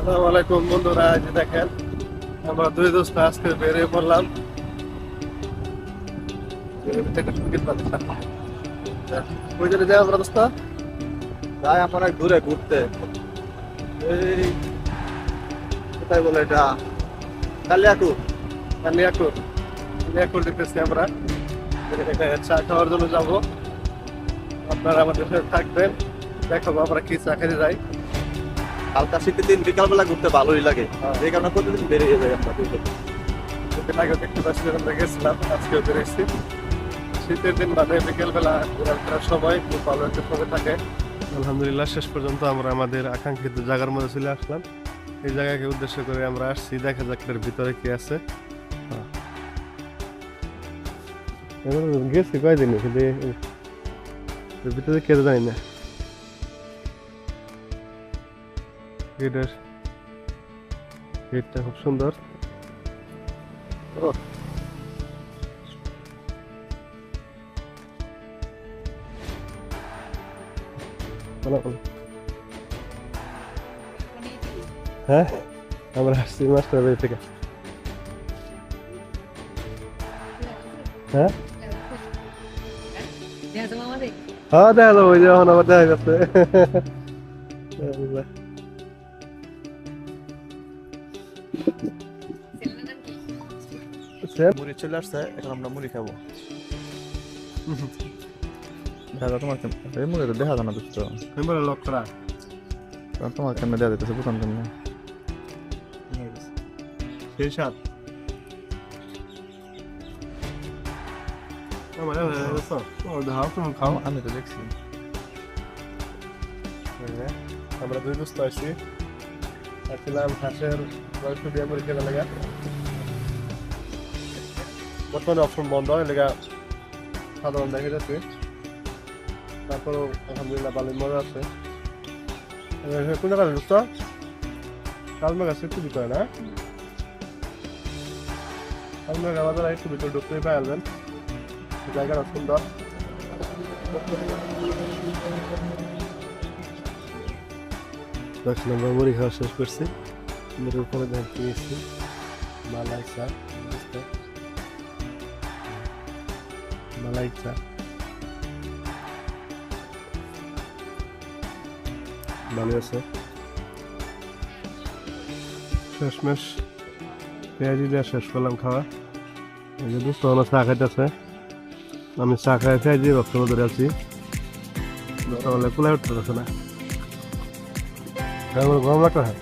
আসসালামু আলাইকুম বন্ধুরা, এই যে দেখেন আমরা দুই দোস্ত আজকে বেরিয়ে পড়লাম। ওই জন্য যাই আমরা দোস্ত তাই আমরা অনেক দূরে ঘুরতে। এই কোথায় বলে এটা? কালিয়াকুর। কালিয়াকুর। কালিয়াকুর দেখতেছি আমরা, চা খাওয়ার জন্য যাবো। আপনারা আমাদের সাথে থাকবেন, দেখাবো আমরা কি চা খেতে যাই। হালকা শীতের দিন বিকালবেলা ঘুরতে ভালোই লাগে, এই কারণে প্রতিদিন বেরিয়ে যাই আমরা দুজন। দুদিন আগে দেখতে পাচ্ছি আমরা গেছিলাম, আজকেও বেরিয়েছি। শীতের দিন মানে বিকেলবেলা ঘোরাফেরার সময় খুব ভালো একটা সময় থাকে। আলহামদুলিল্লাহ, শেষ পর্যন্ত আমরা আমাদের আকাঙ্ক্ষিত জায়গার মধ্যে চলে আসলাম। এই জায়গাকে উদ্দেশ্য করে আমরা আসছি, দেখা যাক এর ভিতরে কি আছে। গেছি কয়দিন, কিন্তু এর ভিতরে কে জানি না। গেটটা খুব সুন্দর। হ্যাঁ, আমরা আসছি মাস্টার বাড়ি থেকে। হ্যাঁ হ্যাঁ, দেখা যাবো, ওই যে এখন আবার দেখা যাচ্ছে। মুড়ি চলে আসছে, এখন আমরা মুড়ি খাবো। দাদা তোমার এই মুড়ি তো দেখা যায় না দোস্ত, লক করা। তোমার কেমনে দেওয়া যেতেছে বুঝলাম কেমনে। সেই সাত খাও। আমি তো দেখছি। আমরা দুই দোস্ত আসছি, আসছিলাম হাঁসের মাংস দিয়ে মুড়ি খেতে লেগা। বর্তমানে অপশন বন্ধ হয় লেগা সাধারণ দেখে যাচ্ছে, তারপরেও আলহামদুলিল্লাহ ভালোই মজা আছে। কোন জায়গায় দোস্ত? কালমেঘা একটু ভিতরে না, কালমেঘা বাজার একটু ভিতরে ঢুকতেই পারবেন। জায়গাটা সুন্দর। আমরা মুড়ি খাওয়া শেষ করছি। মুড়ির উপরে ধান কিনেছি মালাই চা, মালাই চা ভালো আছে। শেষমেশ পেঁয়াজি দিয়ে শেষ করলাম খাওয়া। এই যে দোস্ত আমার চা খাইতেছে, আমি চা খাই পেঁয়াজি বক্তব্য ধরে আছি। কুলাই উঠতে পারছে না, গরম লাগতে হয়।